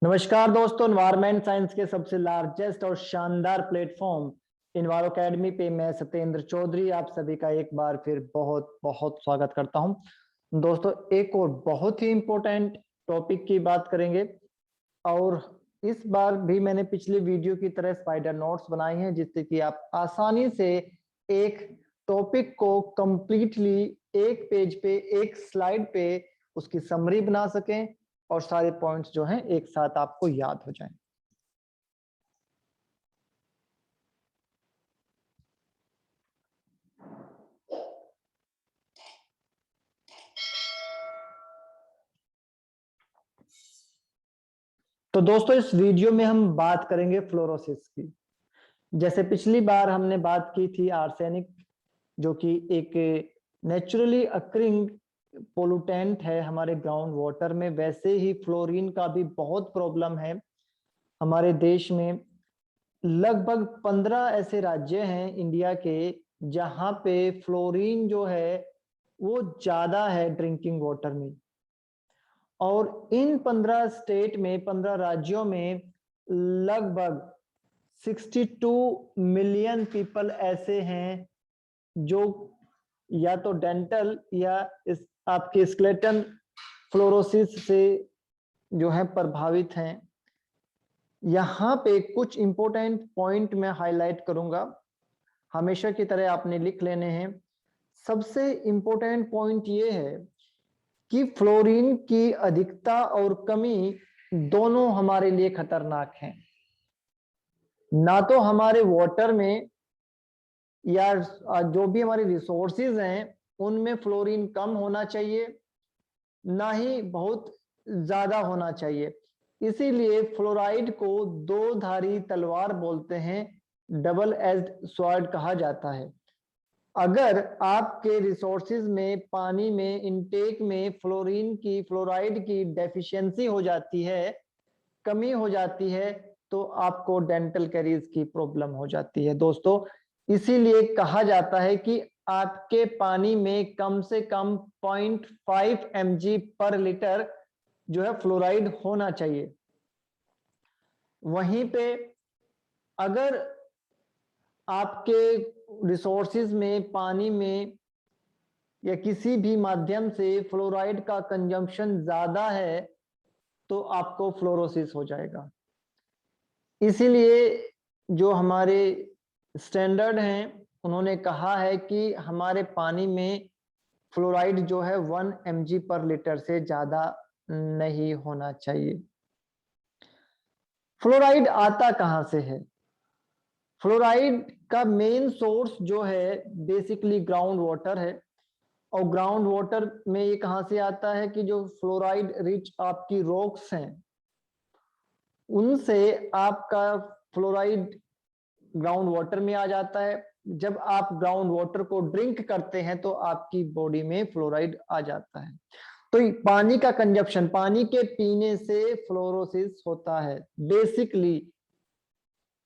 नमस्कार दोस्तों, environment science के सबसे लार्जेस्ट और शानदार प्लेटफॉर्म इन्वायरो अकेडमी पे मैं सत्येंद्र चौधरी आप सभी का एक बार फिर बहुत बहुत स्वागत करता हूं। दोस्तों, एक और बहुत ही इम्पोर्टेंट टॉपिक की बात करेंगे और इस बार भी मैंने पिछली वीडियो की तरह स्पाइडर नोट्स बनाए हैं जिससे कि आप आसानी से एक टॉपिक को कंप्लीटली एक पेज पे, एक स्लाइड पे उसकी समरी बना सकें और सारे पॉइंट्स जो हैं एक साथ आपको याद हो जाएं। तो दोस्तों, इस वीडियो में हम बात करेंगे फ्लोरोसिस की। जैसे पिछली बार हमने बात की थी आर्सेनिक, जो कि एक नेचुरली अकरिंग पोल्यूटेंट है हमारे ग्राउंड वाटर में, वैसे ही फ्लोरीन का भी बहुत प्रॉब्लम है हमारे देश में। लगभग 15 ऐसे राज्य हैं इंडिया के जहां पे फ्लोरीन जो है वो ज्यादा है ड्रिंकिंग वाटर में। और इन 15 स्टेट में, 15 राज्यों में लगभग 62 मिलियन पीपल ऐसे हैं जो या तो डेंटल या इस आपके स्केलेटन फ्लोरोसिस से जो है प्रभावित हैं। यहाँ पे कुछ इंपॉर्टेंट पॉइंट मैं हाईलाइट करूंगा, हमेशा की तरह आपने लिख लेने हैं। सबसे इंपॉर्टेंट पॉइंट ये है कि फ्लोरीन की अधिकता और कमी दोनों हमारे लिए खतरनाक हैं। ना तो हमारे वाटर में या जो भी हमारी रिसोर्सेज हैं उनमें फ्लोरीन कम होना चाहिए, ना ही बहुत ज्यादा होना चाहिए। इसीलिए फ्लोराइड को दो धारी तलवार बोलते हैं, डबल एज्ड स्वॉर्ड कहा जाता है। अगर आपके रिसोर्सेज में, पानी में, इनटेक में फ्लोराइड की डेफिशिएंसी हो जाती है, कमी हो जाती है, तो आपको डेंटल कैरीज की प्रॉब्लम हो जाती है दोस्तों। इसीलिए कहा जाता है कि आपके पानी में कम से कम 0.5 mg पर लीटर जो है फ्लोराइड होना चाहिए। वहीं पे अगर आपके रिसोर्सेज में, पानी में या किसी भी माध्यम से फ्लोराइड का कंजम्पशन ज्यादा है तो आपको फ्लोरोसिस हो जाएगा। इसीलिए जो हमारे स्टैंडर्ड हैं उन्होंने कहा है कि हमारे पानी में फ्लोराइड जो है 1 mg पर लीटर से ज्यादा नहीं होना चाहिए। फ्लोराइड आता कहां से है? फ्लोराइड का मेन सोर्स जो है बेसिकली ग्राउंड वाटर है। और ग्राउंड वाटर में ये कहां से आता है कि जो फ्लोराइड रिच आपकी रॉक्स हैं उनसे आपका फ्लोराइड ग्राउंड वाटर में आ जाता है। जब आप ग्राउंड वाटर को ड्रिंक करते हैं तो आपकी बॉडी में फ्लोराइड आ जाता है। तो पानी का कंजप्शन, पानी के पीने से फ्लोरोसिस होता है बेसिकली।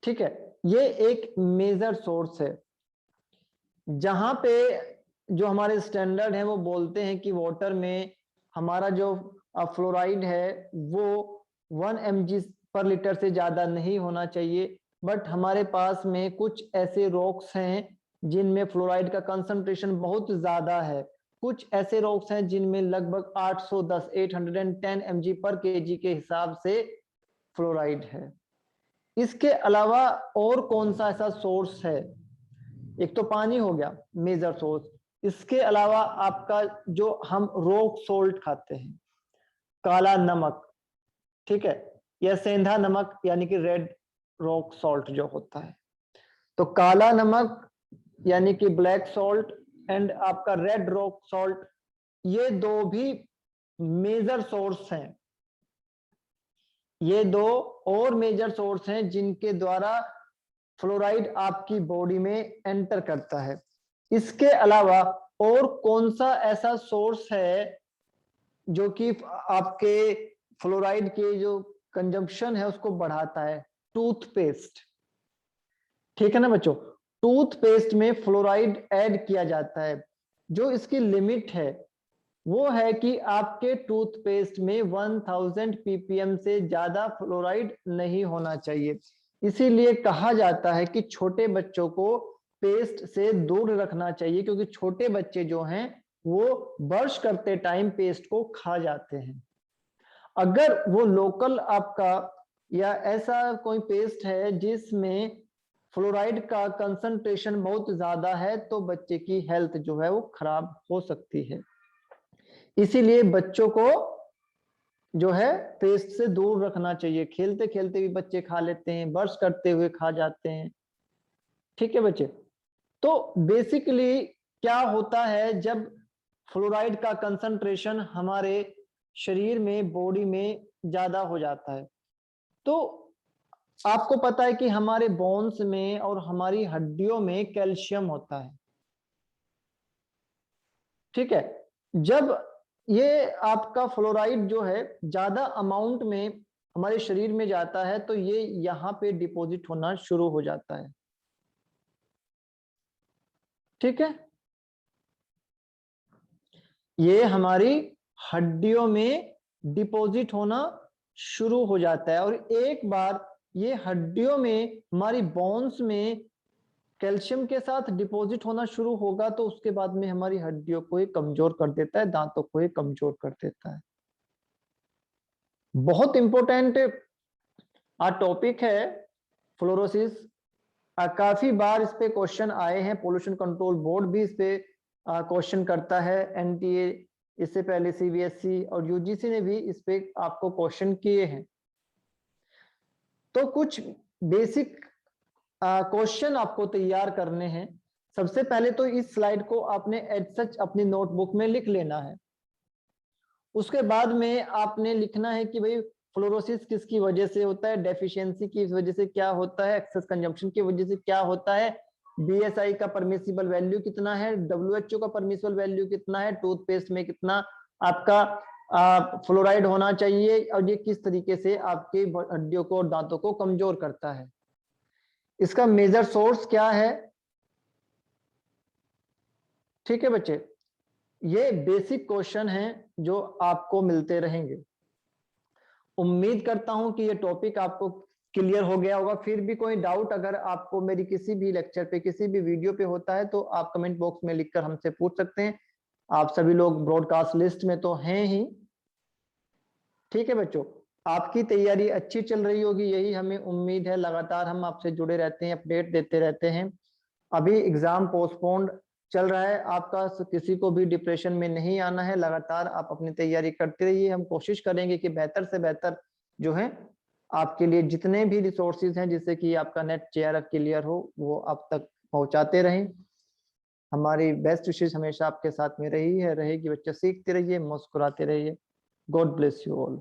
ठीक है, ये एक मेजर सोर्स है। जहां पे जो हमारे स्टैंडर्ड है वो बोलते हैं कि वाटर में हमारा जो फ्लोराइड है वो 1 mg पर लीटर से ज्यादा नहीं होना चाहिए। बट हमारे पास में कुछ ऐसे रॉक्स हैं जिनमें फ्लोराइड का कंसंट्रेशन बहुत ज्यादा है। कुछ ऐसे रॉक्स हैं जिनमें लगभग 810 mg पर kg के हिसाब से फ्लोराइड है। इसके अलावा और कौन सा ऐसा सोर्स है? एक तो पानी हो गया मेजर सोर्स, इसके अलावा आपका जो हम रॉक सोल्ट खाते हैं, काला नमक, ठीक है, या सेंधा नमक यानी कि रेड रॉक सॉल्ट जो होता है। तो काला नमक यानी कि ब्लैक सॉल्ट एंड आपका रेड रॉक सॉल्ट, ये दो भी मेजर सोर्स हैं। ये दो और मेजर सोर्स हैं जिनके द्वारा फ्लोराइड आपकी बॉडी में एंटर करता है। इसके अलावा और कौन सा ऐसा सोर्स है जो कि आपके फ्लोराइड के जो कंजम्पशन है उसको बढ़ाता है? टूथपेस्ट। ठीक है ना बच्चों, टूथपेस्ट में फ्लोराइड ऐड किया जाता है। जो इसकी लिमिट है वो है कि आपके टूथपेस्ट में 1000 ppm से ज्यादा फ्लोराइड नहीं होना चाहिए। इसीलिए कहा जाता है कि छोटे बच्चों को पेस्ट से दूर रखना चाहिए, क्योंकि छोटे बच्चे जो हैं वो ब्रश करते टाइम पेस्ट को खा जाते हैं। अगर वो लोकल आपका या ऐसा कोई पेस्ट है जिसमें फ्लोराइड का कंसंट्रेशन बहुत ज्यादा है, तो बच्चे की हेल्थ जो है वो खराब हो सकती है। इसीलिए बच्चों को जो है पेस्ट से दूर रखना चाहिए। खेलते खेलते भी बच्चे खा लेते हैं, ब्रश करते हुए खा जाते हैं। ठीक है बच्चे, तो बेसिकली क्या होता है जब फ्लोराइड का कंसंट्रेशन हमारे शरीर में, बॉडी में ज्यादा हो जाता है, तो आपको पता है कि हमारे बोन्स में और हमारी हड्डियों में कैल्शियम होता है। ठीक है, जब ये आपका फ्लोराइड जो है ज्यादा अमाउंट में हमारे शरीर में जाता है, तो ये यहाँ पे डिपॉजिट होना शुरू हो जाता है। ठीक है, ये हमारी हड्डियों में डिपॉजिट होना शुरू हो जाता है, और एक बार ये हड्डियों में, हमारी बोन्स में कैल्शियम के साथ डिपॉजिट होना शुरू होगा, तो उसके बाद में हमारी हड्डियों को ये कमजोर कर देता है, दांतों को ये कमजोर कर देता है। बहुत इंपॉर्टेंट टॉपिक है फ्लोरोसिस। काफी बार इस पे क्वेश्चन आए हैं, पोल्यूशन कंट्रोल बोर्ड भी इस पे क्वेश्चन करता है, एनटीए, इससे पहले सीबीएसई और यूजीसी ने भी इस पे आपको क्वेश्चन किए हैं। तो कुछ बेसिक क्वेश्चन आपको तैयार करने हैं। सबसे पहले तो इस स्लाइड को आपने एज सच अपनी नोटबुक में लिख लेना है। उसके बाद में आपने लिखना है कि भाई फ्लोरोसिस किसकी वजह से होता है, डेफिशिएंसी की वजह से क्या होता है, एक्सेस कंजम्पशन की वजह से क्या होता है, बीएसआई का परमिसिबल वैल्यू कितना है, डब्ल्यूएचओ का परमिसिबल वैल्यू कितना है, टूथपेस्ट में कितना आपका फ्लोराइड होना चाहिए, और ये किस तरीके से आपके हड्डियों को और दांतों को कमजोर करता है, इसका मेजर सोर्स क्या है। ठीक है बच्चे, ये बेसिक क्वेश्चन हैं जो आपको मिलते रहेंगे। उम्मीद करता हूं कि ये टॉपिक आपको क्लियर हो गया होगा। फिर भी कोई डाउट अगर आपको मेरी किसी भी लेक्चर पे, किसी भी वीडियो पे होता है, तो आप कमेंट बॉक्स में लिखकर हमसे पूछ सकते हैं। आप सभी लोग ब्रॉडकास्ट लिस्ट में तो हैं ही। ठीक है बच्चों, आपकी तैयारी अच्छी चल रही होगी, यही हमें उम्मीद है। लगातार हम आपसे जुड़े रहते हैं, अपडेट देते रहते हैं। अभी एग्जाम पोस्टपोन्ड चल रहा है आपका, किसी को भी डिप्रेशन में नहीं आना है। लगातार आप अपनी तैयारी करते रहिए, हम कोशिश करेंगे कि बेहतर से बेहतर जो है आपके लिए जितने भी रिसोर्सेज हैं, जिससे कि आपका नेट जेआरएफ क्लियर हो, वो आप तक पहुंचाते रहें। हमारी बेस्ट विशेष हमेशा आपके साथ में रही है, रहेगी। बच्चे सीखते रहिए, मुस्कुराते रहिए। God bless you all.